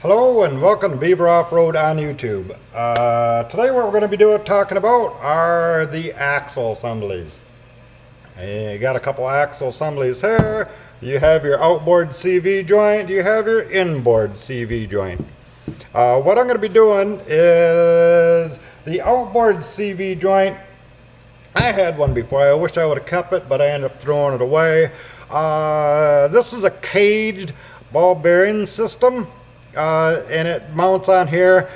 Hello and welcome to Beaver Off-Road on YouTube. Today what we're going to be talking about are the axle assemblies. You got a couple axle assemblies here. You have your outboard CV joint, you have your inboard CV joint. What I'm going to be doing is the outboard CV joint. I had one before. I wish I would have kept it, but I ended up throwing it away. This is a caged ball bearing system. And it mounts on here.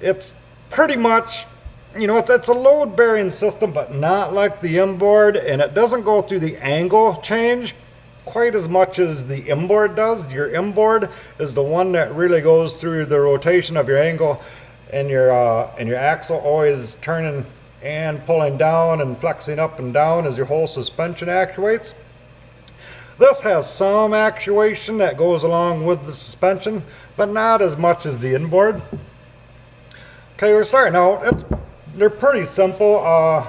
It's pretty much, it's a load bearing system, but not like the inboard, and it doesn't go through the angle change quite as much as the inboard does. Your inboard is the one that really goes through the rotation of your angle, and your axle always turning and pulling down and flexing up and down as your whole suspension actuates. This has some actuation that goes along with the suspension, but not as much as the inboard. Okay, we're starting out. They're pretty simple,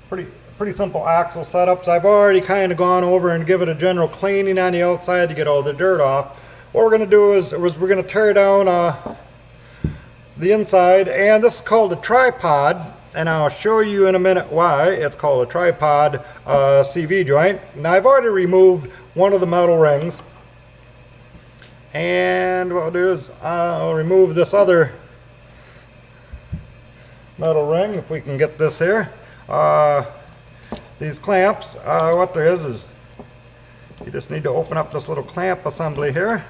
pretty simple axle setups. I've already kind of gone over and given a general cleaning on the outside to get all the dirt off. What we're going to do is we're going to tear down the inside, and this is called a tripod. And I'll show you in a minute why it's called a tripod CV joint. Now I've already removed one of the metal rings, and what I'll do is I'll remove this other metal ring if we can get this here. These clamps, what there is you just need to open up this little clamp assembly here,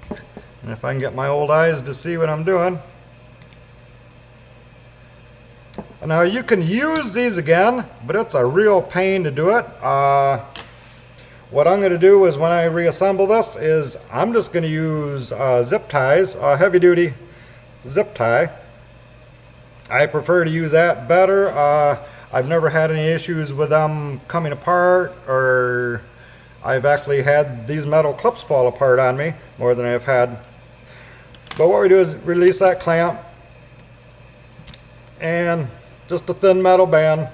and if I can get my old eyes to see what I'm doing. Now you can use these again, but it's a real pain to do it. What I'm going to do is when I reassemble this is I'm just going to use zip ties, heavy duty zip tie. I prefer to use that better. I've never had any issues with them coming apart, or I've actually had these metal clips fall apart on me more than I've had. But what we do is release that clamp, and just a thin metal band.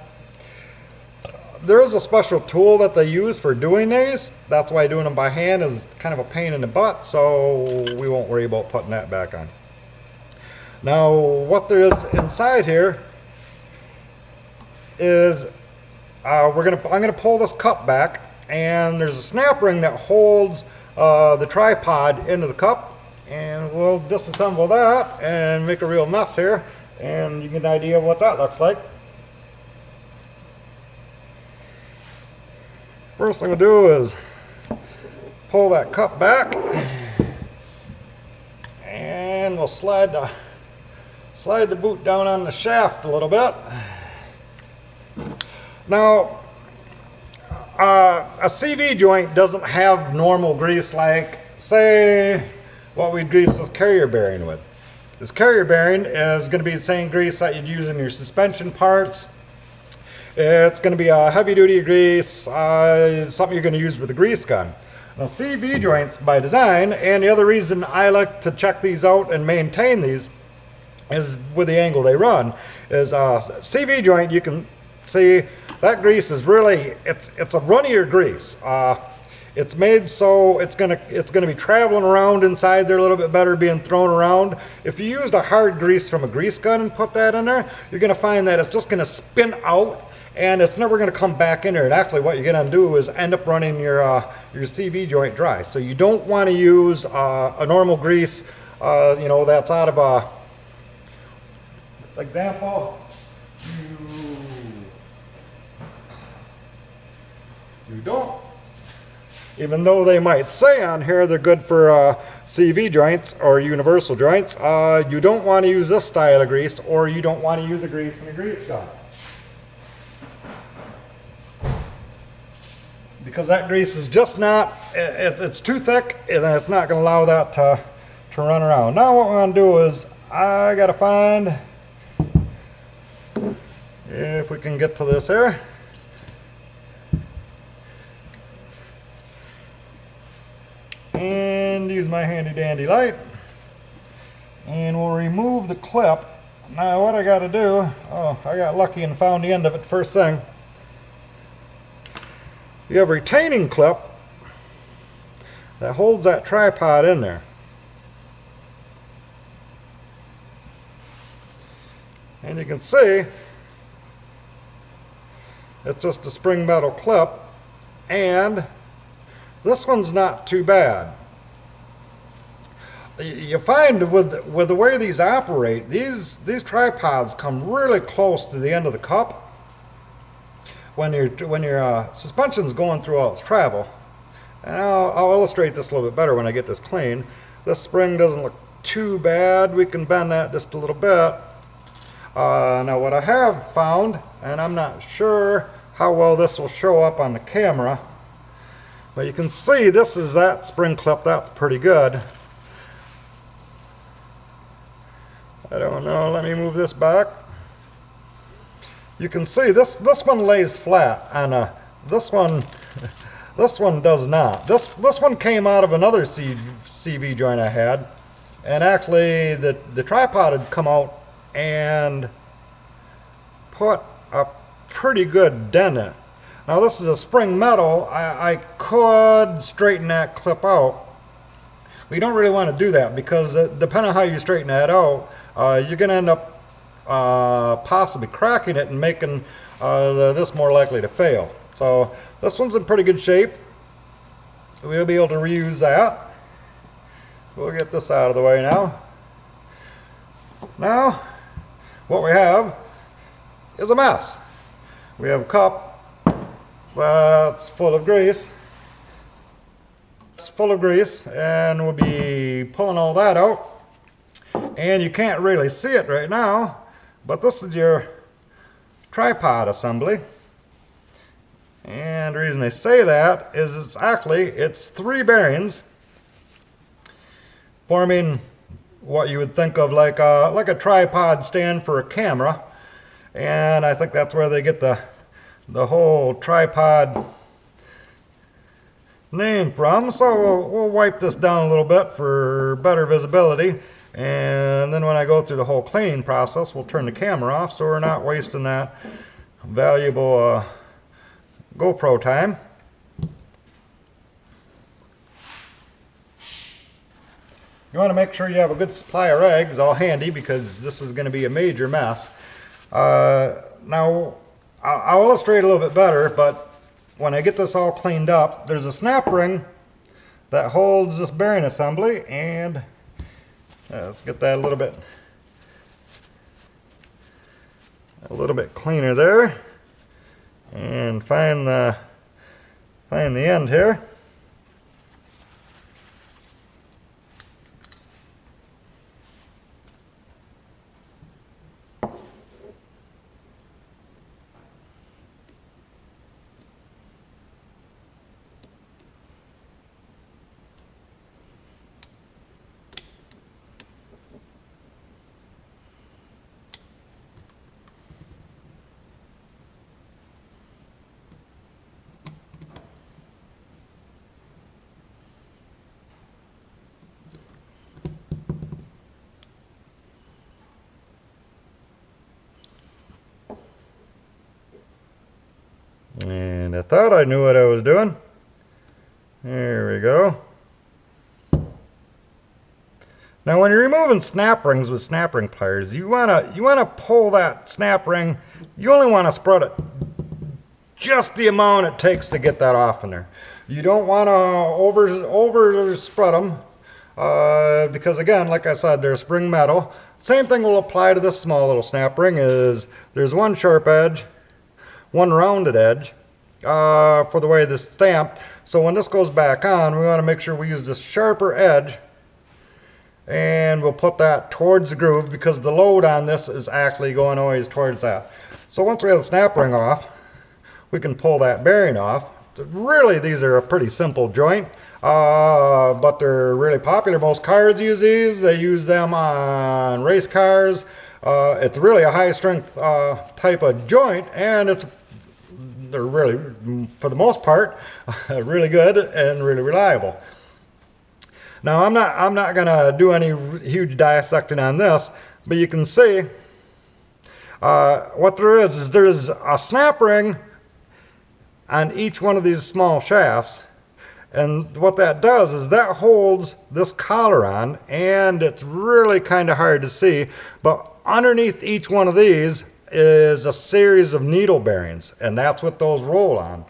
There is a special tool that they use for doing these. That's why doing them by hand is kind of a pain in the butt, so we won't worry about putting that back on. Now what there is inside here is I'm gonna pull this cup back, and there's a snap ring that holds the tripod into the cup, and we'll disassemble that and make a real mess here. And you get an idea of what that looks like. First thing we'll do is pull that cup back, and we'll slide the boot down on the shaft a little bit. Now, a CV joint doesn't have normal grease like, say, what we'd grease this carrier bearing with. This carrier bearing is going to be the same grease that you'd use in your suspension parts. It's going to be a heavy duty grease, something you're going to use with a grease gun. Now CV joints by design, and the other reason I like to check these out and maintain these is with the angle they run, is CV joint, you can see that grease is really, it's a runnier grease. It's made so it's gonna be traveling around inside there a little bit better, being thrown around. If you used a hard grease from a grease gun and put that in there, you're gonna find that it's just gonna spin out, and it's never gonna come back in there. And actually what you're gonna do is end up running your CV joint dry. So you don't want to use a normal grease, that's out of a, for example, you don't. Even though they might say on here they're good for CV joints or universal joints, you don't want to use this style of grease, or you don't want to use a grease in a grease gun. Because that grease is just not, it's too thick, and it's not going to allow that to run around. Now what we're going to do is, I got to find, if we can get to this here. And use my handy dandy light, and we'll remove the clip. Now what I got to do, I got lucky and found the end of it first thing. You have a retaining clip that holds that tripod in there. And you can see it's just a spring metal clip, and this one's not too bad. You find with the way these operate, these tripods come really close to the end of the cup when your suspension's going through all its travel. And I'll illustrate this a little bit better when I get this clean. This spring doesn't look too bad. We can bend that just a little bit. Now what I have found, and I'm not sure how well this will show up on the camera, but you can see this is that spring clip. That's pretty good. I don't know, let me move this back. You can see this one lays flat, and this one does not. This one came out of another CV joint I had, and actually the tripod had come out and put a pretty good dent in it. Now this is a spring metal. I could straighten that clip out. We don't really want to do that because depending on how you straighten that out, you're going to end up possibly cracking it and making this more likely to fail. So this one's in pretty good shape. We'll be able to reuse that. We'll get this out of the way now. Now, what we have is a mess. We have a cup that's full of grease. It's full of grease, and we'll be pulling all that out. And you can't really see it right now, but this is your tripod assembly. And the reason I say that is it's 3 bearings forming what you would think of like a tripod stand for a camera. And I think that's where they get the whole tripod name from. So we'll wipe this down a little bit for better visibility. And then when I go through the whole cleaning process, we'll turn the camera off so we're not wasting that valuable GoPro time. You want to make sure you have a good supply of rags all handy because this is going to be a major mess. Now, I'll illustrate a little bit better, but when I get this all cleaned up, there's a snap ring that holds this bearing assembly, and let's get that a little bit cleaner there, and find the end here. And I thought I knew what I was doing. There we go. Now when you're removing snap rings with snap ring pliers, you wanna pull that snap ring. You only want to spread it just the amount it takes to get that off in there. You don't want to over spread them because again, like I said, they're spring metal. Same thing will apply to this small little snap ring. Is there's one sharp edge, one rounded edge for the way this is stamped. So when this goes back on, we want to make sure we use this sharper edge, and we'll put that towards the groove because the load on this is actually going always towards that. So once we have the snap ring off, we can pull that bearing off. Really, these are a pretty simple joint, but they're really popular. Most cars use these. They use them on race cars. It's really a high strength type of joint, and they're really, for the most part, really good and really reliable. Now I'm not gonna do any huge dissecting on this, but you can see what there is there's a snap ring on each one of these small shafts, and what that does is that holds this collar on, and it's really kind of hard to see, but underneath each one of these is a series of needle bearings, and that's what those roll on.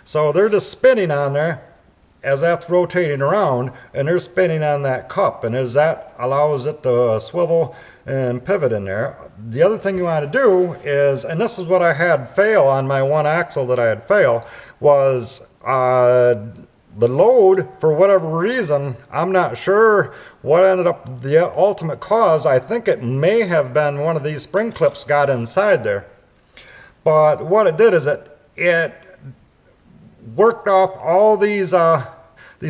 So they're just spinning on there as that's rotating around, and they're spinning on that cup, and as that allows it to swivel and pivot in there. The other thing you want to do is, and this is what I had fail on my one axle that I had fail, was the load, for whatever reason, I'm not sure what ended up the ultimate cause. I think it may have been one of these spring clips got inside there. But what it did is it worked off all these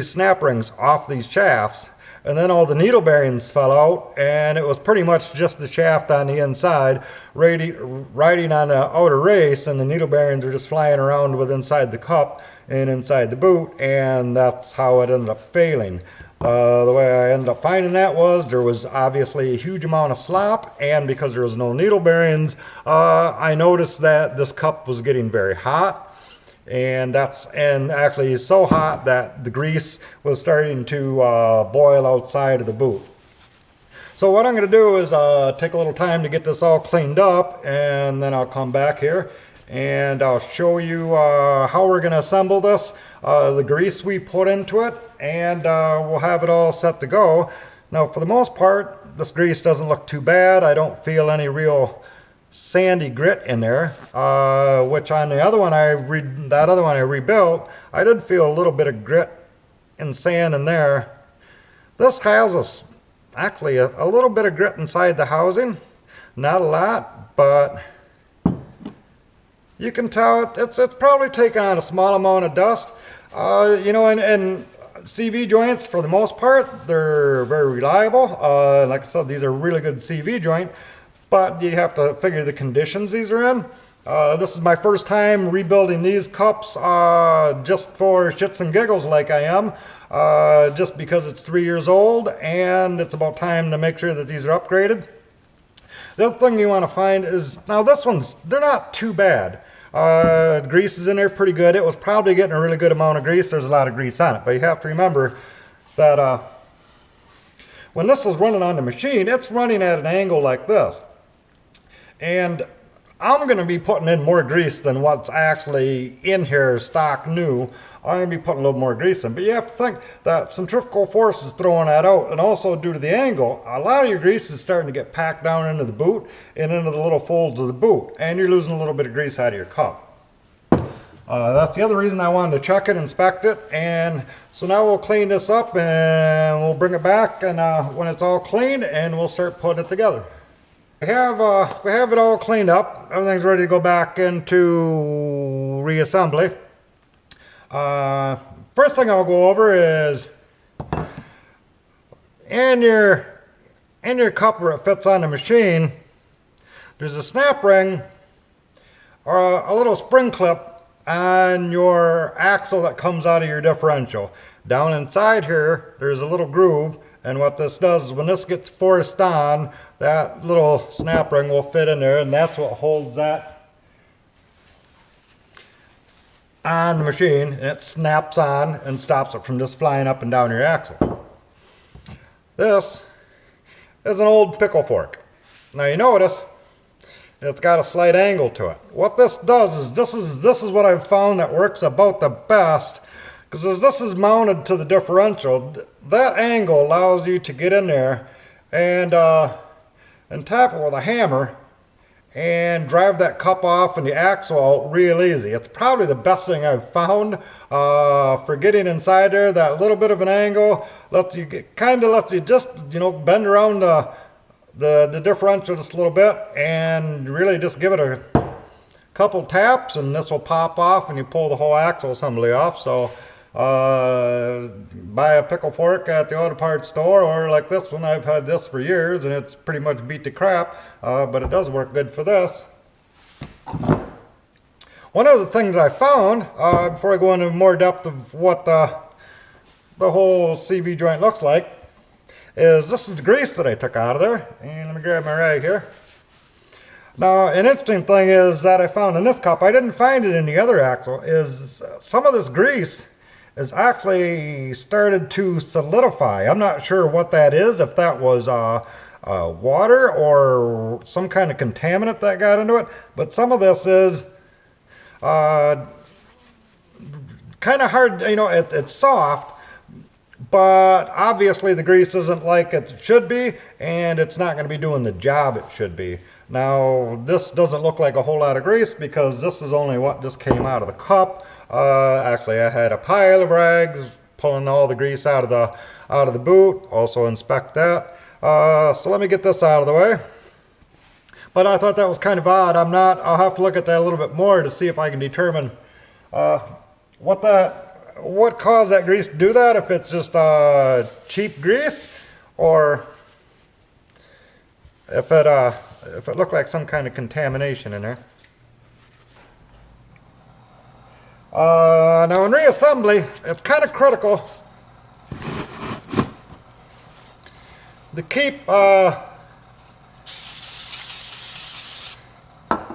snap rings off these shafts, and then all the needle bearings fell out, and it was pretty much just the shaft on the inside riding on the outer race, and the needle bearings are just flying around with inside the cup and inside the boot, and that's how it ended up failing. The way I ended up finding that was there was obviously a huge amount of slop, and because there was no needle bearings, I noticed that this cup was getting very hot. And actually so hot that the grease was starting to boil outside of the boot. So what I'm going to do is take a little time to get this all cleaned up, and then I'll come back here and I'll show you how we're going to assemble this, the grease we put into it, and we'll have it all set to go. Now, for the most part, this grease doesn't look too bad. I don't feel any real sandy grit in there, which on the other one that other one I rebuilt, I did feel a little bit of grit and sand in there. This has actually a little bit of grit inside the housing, not a lot, but you can tell it's probably taken on a small amount of dust. You know, and CV joints, for the most part, they're very reliable. Like I said, these are really good CV joint. But you have to figure the conditions these are in. This is my first time rebuilding these cups just for shits and giggles like I am. Just because it's 3 years old and it's about time to make sure that these are upgraded. The other thing you want to find is, now this one's, they're not too bad. Grease is in there pretty good. It was probably getting a really good amount of grease. There's a lot of grease on it. But you have to remember that when this is running on the machine, it's running at an angle like this. And I'm going to be putting in more grease than what's actually in here stock new. I'm going to be putting a little more grease in. But you have to think that centrifugal force is throwing that out. And also due to the angle, a lot of your grease is starting to get packed down into the boot and into the little folds of the boot. And you're losing a little bit of grease out of your cup. That's the other reason I wanted to check it, inspect it. And so now we'll clean this up and we'll bring it back and when it's all cleaned, and we'll start putting it together. We have it all cleaned up. Everything's ready to go back into reassembly. First thing I'll go over is in your cup where it fits on the machine, there's a snap ring or a little spring clip on your axle that comes out of your differential. Down inside here, there's a little groove, and what this does is when this gets forced on, that little snap ring will fit in there, and that's what holds that on the machine, and it snaps on and stops it from just flying up and down your axle. This is an old pickle fork. Now you notice it's got a slight angle to it. What this does is this is what I've found that works about the best, because as this is mounted to the differential, that angle allows you to get in there and tap it with a hammer and drive that cup off and the axle out real easy. It's probably the best thing I've found for getting inside there. That little bit of an angle lets you just, you know, bend around the differential just a little bit and really just give it a couple taps, and this will pop off and you pull the whole axle assembly off. So buy a pickle fork at the auto parts store, or like this one, I've had this for years and it's pretty much beat to crap, but it does work good for this. One other thing that I found, before I go into more depth of what the whole CV joint looks like, is this is the grease that I took out of there. And let me grab my rag here. Now, an interesting thing is that I found in this cup, I didn't find it in the other axle, is some of this grease is actually started to solidify. I'm not sure what that is, if that was water or some kind of contaminant that got into it, but some of this is kind of hard, you know, it's soft, but obviously the grease isn't like it should be, and it's not going to be doing the job it should be. Now, this doesn't look like a whole lot of grease because this is only what just came out of the cup. Actually, I had a pile of rags pulling all the grease out of the boot. Also inspect that. So let me get this out of the way. But I thought that was kind of odd. I'll have to look at that a little bit more to see if I can determine what caused that grease to do that, if it's just cheap grease, or if it looked like some kind of contamination in there. Now in reassembly, it's kind of critical to keep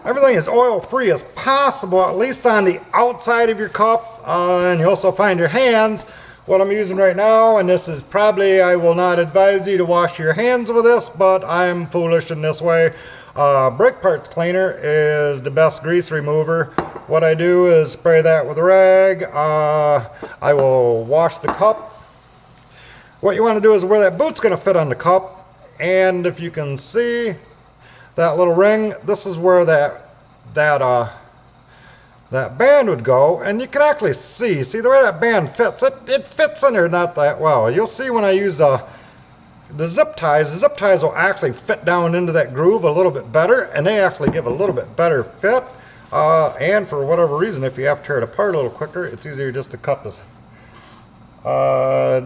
everything as oil-free as possible, at least on the outside of your cup. And you also find your hands. What I'm using right now, and this is probably, I will not advise you to wash your hands with this, but I'm foolish in this way. Brake parts cleaner is the best grease remover. What I do is spray that with a rag. I will wash the cup. What you want to do is where that boot's going to fit on the cup, and if you can see that little ring, this is where that band would go, and you can actually see the way that band fits. It fits in there not that well. You'll see when I use the zip ties. The zip ties will actually fit down into that groove a little bit better, and they actually give a little bit better fit. And for whatever reason, if you have to tear it apart a little quicker, it's easier just to cut the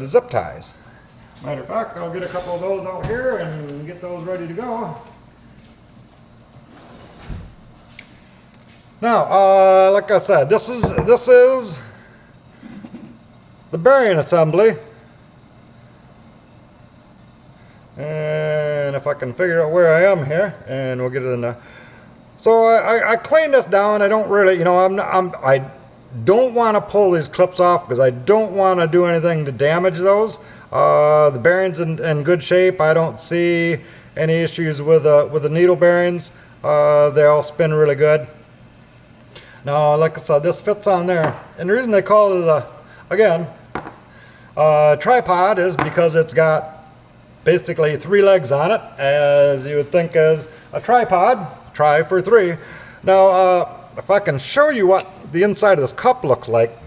zip ties. Matter of fact, I'll get a couple of those out here and get those ready to go. Now, like I said, this is the bearing assembly, and if I can figure out where I am here, and we'll get it in there. So I cleaned this down. I don't really, you know, I don't want to pull these clips off because I don't want to do anything to damage those. The bearings in good shape. I don't see any issues with the needle bearings. They all spin really good. Now, like I said, this fits on there, and the reason they call it a tripod is because it's got basically 3 legs on it, as you would think as a tripod. Try for 3. Now, if I can show you what the inside of this cup looks like,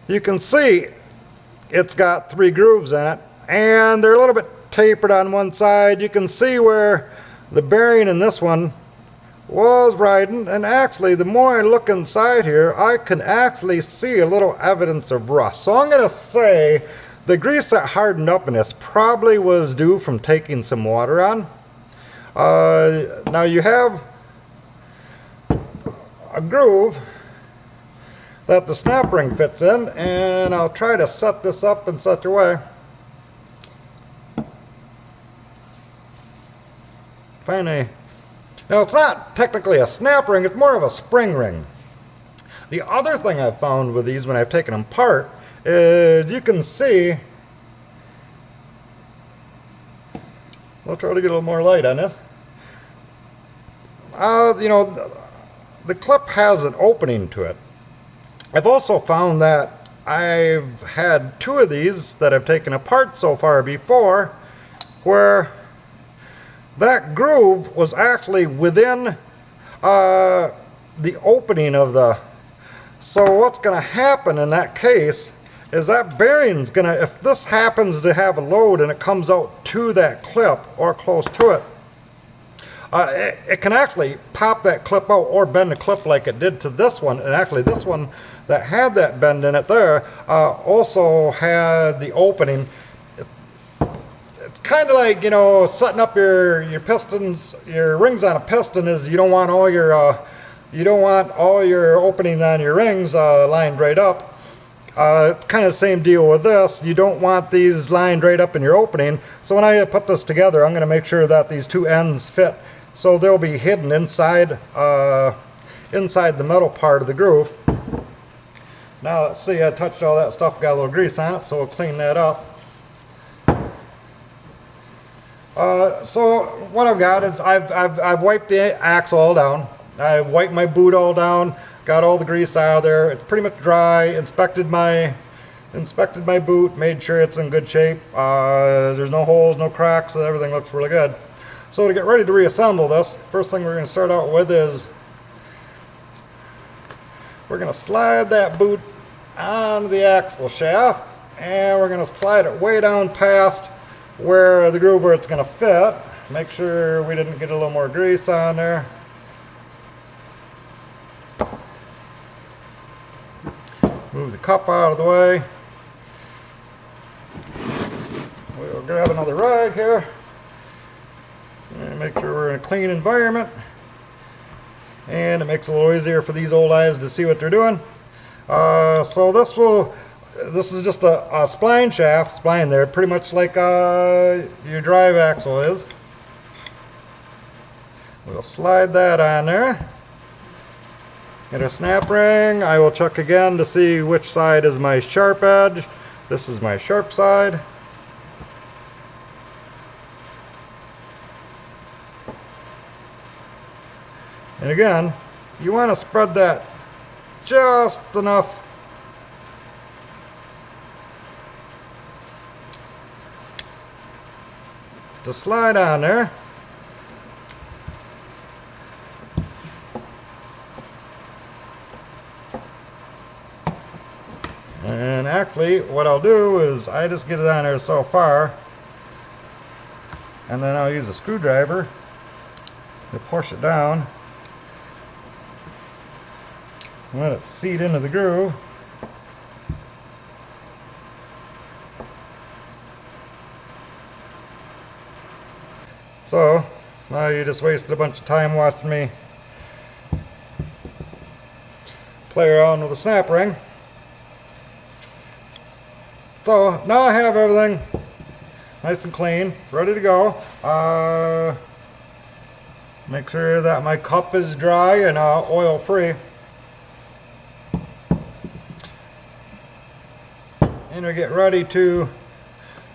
you can see it's got 3 grooves in it, and they're a little bit tapered on one side. You can see where the bearing in this one was riding, and actually the more I look inside here, I can actually see a little evidence of rust. So I'm going to say the grease that hardened up in this probably was due from taking some water on. Now you have a groove that the snap ring fits in, and I'll try to set this up in such a way. Now it's not technically a snap ring, it's more of a spring ring. The other thing I've found with these when I've taken them apart is you can see, I'll try to get a little more light on this. You know, the clip has an opening to it. I've also found that I've had 2 of these that I've taken apart so far before, where that groove was actually within the opening of the. So what's going to happen in that case is that bearing's going to, if this happens to have a load and it comes out to that clip or close to it, it can actually pop that clip out or bend the clip like it did to this one. And actually this one that had that bend in it there also had the opening. It's kind of like, you know, setting up your pistons, your rings on a piston is you don't want all your openings on your rings lined right up. It's kind of the same deal with this. You don't want these lined right up in your opening. So when I put this together, I'm going to make sure that these 2 ends fit. So they'll be hidden inside inside the metal part of the groove. Now let's see, I touched all that stuff, got a little grease on it, so we'll clean that up. So what I've got is I've wiped the axle all down. I've wiped my boot all down, got all the grease out of there. It's pretty much dry. Inspected my boot, made sure it's in good shape. There's no holes, no cracks, so everything looks really good. So to get ready to reassemble this, first thing we're going to start out with is we're going to slide that boot onto the axle shaft, and we're going to slide it way down past where the groove where it's going to fit. Make sure we didn't get a little more grease on there. Move the cup out of the way. We'll grab another rag here and make sure we're in a clean environment, and it makes it a little easier for these old eyes to see what they're doing. So this is just a spline shaft, spline there, pretty much like your drive axle is. We'll slide that on there. Get a snap ring. I will check again to see which side is my sharp edge. This is my sharp side. And again, you want to spread that just enough to slide on there. And actually what I'll do is I just get it on there so far, and then I'll use a screwdriver to push it down. Let it seat into the groove. So now you just wasted a bunch of time watching me play around with a snap ring. So now I have everything nice and clean, ready to go. Make sure that my cup is dry and oil free. And we get ready to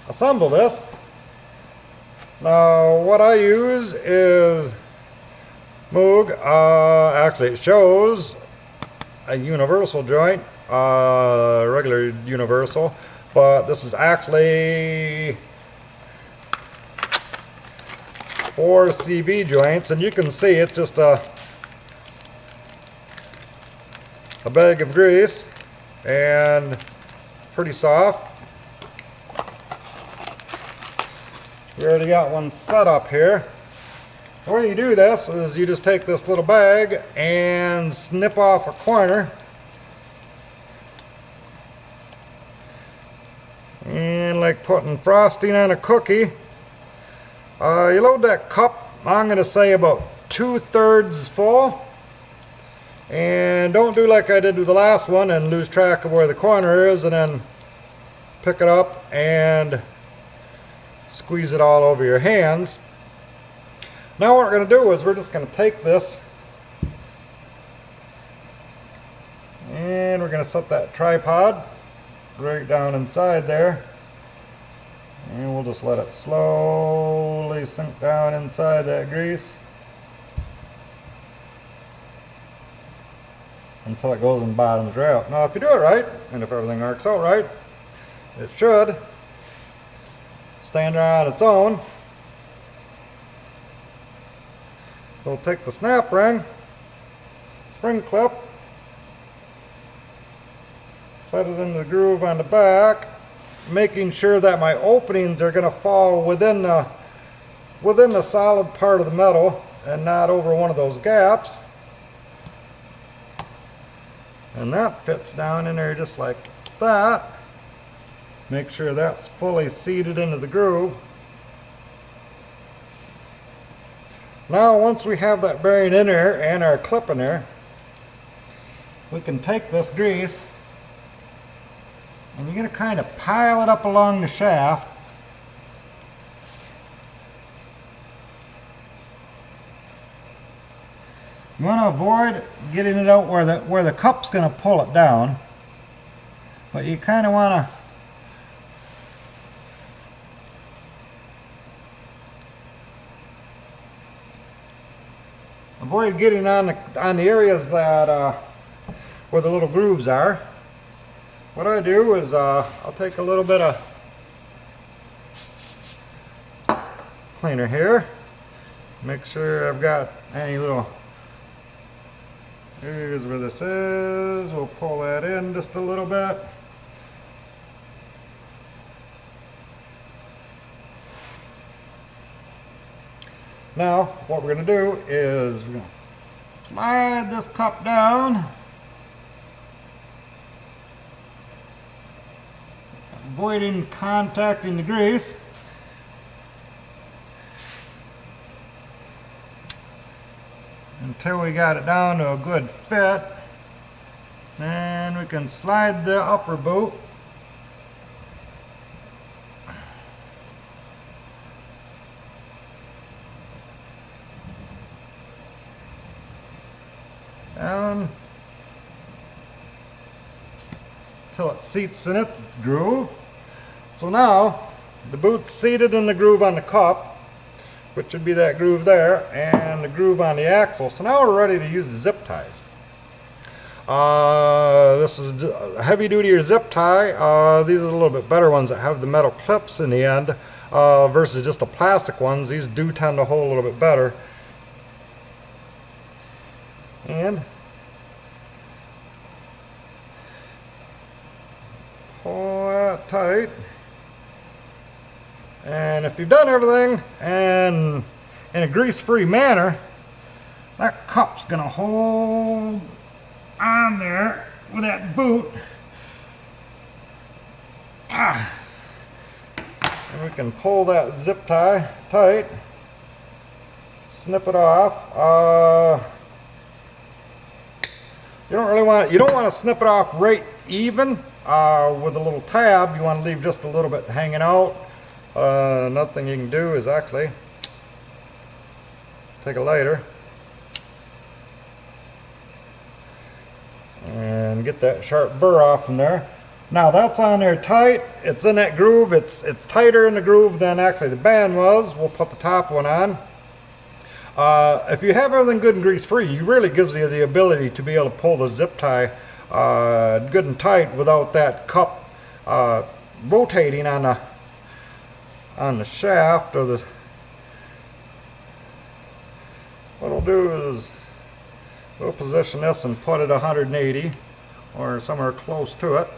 assemble this. Now what I use is Moog. Actually it shows a universal joint, regular universal, but this is actually 4 CV joints, and you can see it's just a bag of grease and pretty soft. We already got one set up here. The way you do this is you just take this little bag and snip off a corner, and like putting frosting on a cookie. You load that cup, I'm going to say about 2/3 full, and don't do like I did with the last one and lose track of where the corner is, and then pick it up and squeeze it all over your hands. Now what we're going to do is we're just going to take this and we're going to set that tripod right down inside there, and we'll just let it slowly sink down inside that grease until it goes and bottoms right out. Now if you do it right, and if everything works out right, it should stand there on its own. We'll take the snap ring, spring clip, set it into the groove on the back, making sure that my openings are going to fall within the solid part of the metal and not over one of those gaps. And that fits down in there just like that. Make sure that's fully seated into the groove. Now once we have that bearing in there and our clip in there, we can take this grease and you're going to kind of pile it up along the shaft. You want to avoid getting it out where the cup's going to pull it down, but you kind of want to avoid getting on the areas that where the little grooves are. What I do is I'll take a little bit of cleaner here, make sure I've got any little, here's where this is, we'll pull that in just a little bit. Now what we're going to do is we're going to slide this cup down, avoiding contacting the grease. Until we got it down to a good fit. Then we can slide the upper boot down until it seats in its groove. So now the boot's seated in the groove on the cup, which would be that groove there, and the groove on the axle. So now we're ready to use the zip ties. This is a heavy duty zip tie. These are a little bit better ones that have the metal clips in the end versus just the plastic ones. These do tend to hold a little bit better. And pull that tight. And if you've done everything and in a grease-free manner, that cup's going to hold on there with that boot. And we can pull that zip tie tight, snip it off. You don't want to snip it off right even with a little tab. You want to leave just a little bit hanging out. Another thing you can do is actually take a lighter and get that sharp burr off from there. Now that's on there tight. It's in that groove. It's tighter in the groove than actually the band was. We'll put the top one on. If you have everything good and grease free, it really gives you the ability to be able to pull the zip tie good and tight without that cup rotating on the shaft or the. What I'll do is we'll position this and put it 180 or somewhere close to it.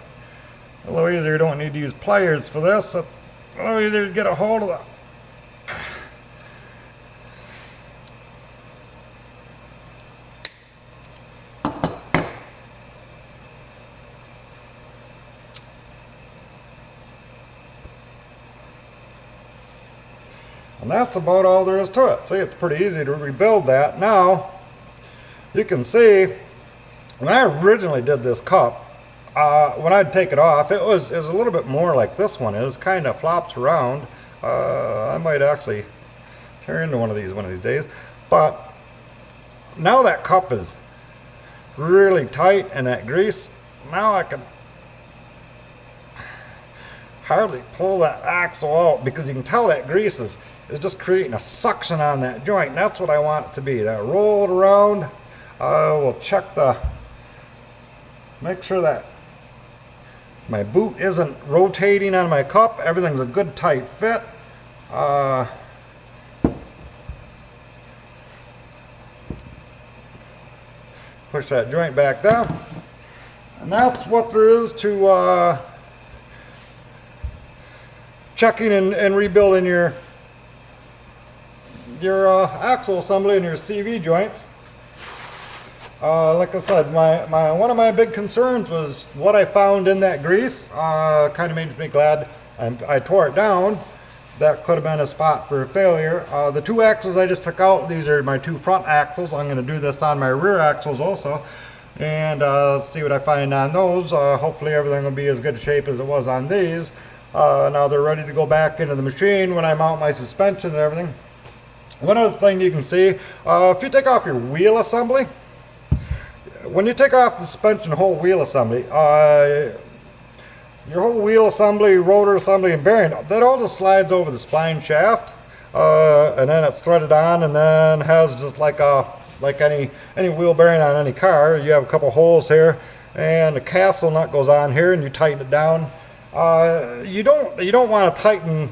A little easier. You don't need to use pliers for this. It's a little easier to get a hold of it. And that's about all there is to it. See, it's pretty easy to rebuild that. Now, you can see, when I originally did this cup, when I'd take it off, it was a little bit more like this one is, kind of flops around. I might actually turn into one of these days. But now that cup is really tight and that grease, now I can hardly pull that axle out because you can tell that grease is just creating a suction on that joint, and that's what I want it to be. That rolled around. We'll check make sure that my boot isn't rotating on my cup. Everything's a good tight fit. Push that joint back down, and that's what there is to checking and rebuilding your axle assembly and your CV joints. Like I said, one of my big concerns was what I found in that grease. Kind of made me glad I tore it down. That could have been a spot for failure. The two axles I just took out, these are my two front axles. I'm going to do this on my rear axles also, and see what I find on those. Hopefully everything will be as good shape as it was on these. Now they're ready to go back into the machine when I mount my suspension and everything. One other thing you can see, if you take off your wheel assembly, when you take off the suspension whole wheel assembly, your whole wheel assembly, rotor assembly, and bearing, that all just slides over the spline shaft, and then it's threaded on, and then has just like a like any wheel bearing on any car. You have a couple holes here, and the castle nut goes on here, and you tighten it down. You don't want to tighten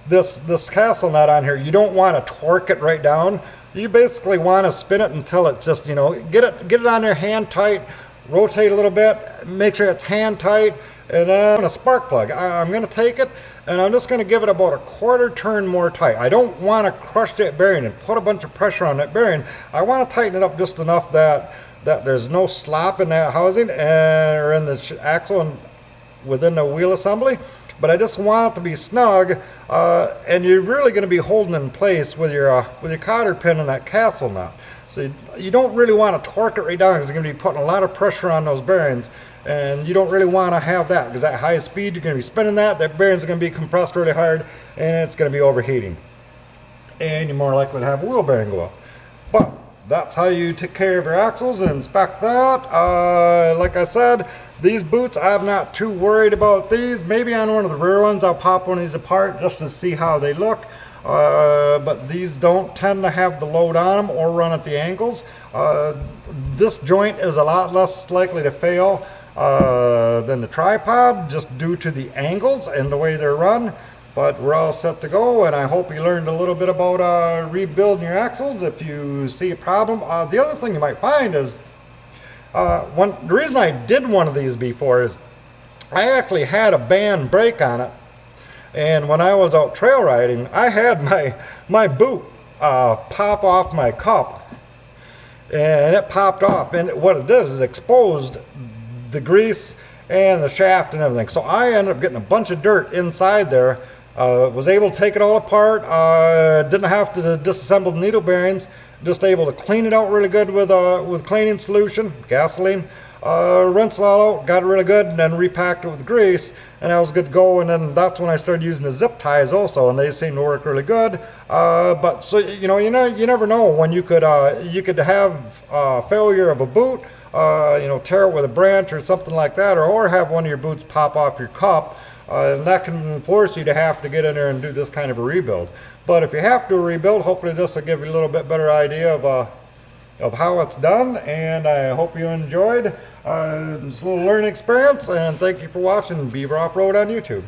this castle nut on here. You don't want to torque it right down. You basically want to spin it until it's just, you know, get it on there hand tight, rotate a little bit, make sure it's hand tight, and then a spark plug. I'm going to take it and I'm just going to give it about a quarter turn more tight. I don't want to crush that bearing and put a bunch of pressure on that bearing. I want to tighten it up just enough that there's no slop in that housing or in the axle and within the wheel assembly. But I just want it to be snug, and you're really going to be holding in place with your cotter pin and that castle nut. So you don't really want to torque it right down because you're going to be putting a lot of pressure on those bearings, and you don't really want to have that because at high speed you're going to be spinning that bearing's going to be compressed really hard, and it's going to be overheating, and you're more likely to have a wheel bearing go up. But that's how you take care of your axles and inspect that. Like I said, these boots, I'm not too worried about these. Maybe on one of the rear ones I'll pop one of these apart just to see how they look. But these don't tend to have the load on them or run at the angles. This joint is a lot less likely to fail than the tripod, just due to the angles and the way they're run. But we're all set to go, and I hope you learned a little bit about rebuilding your axles if you see a problem. The other thing you might find is, the reason I did one of these before is I actually had a band brake on it, and when I was out trail riding, I had my boot pop off my cup, and it popped off, and what it did is exposed the grease and the shaft and everything. So I ended up getting a bunch of dirt inside there. Was able to take it all apart, didn't have to disassemble the needle bearings, just able to clean it out really good with cleaning solution, gasoline, rinse it all out, got it really good, and then repacked it with grease, and that was good to go. And then that's when I started using the zip ties also, and they seem to work really good. But so you never know when you could have failure of a boot, tear it with a branch or something like that, or have one of your boots pop off your cup. And that can force you to have to get in there and do this kind of a rebuild. But if you have to rebuild, hopefully this will give you a little bit better idea of how it's done. And I hope you enjoyed this little learning experience. And thank you for watching Beaver Off-Road on YouTube.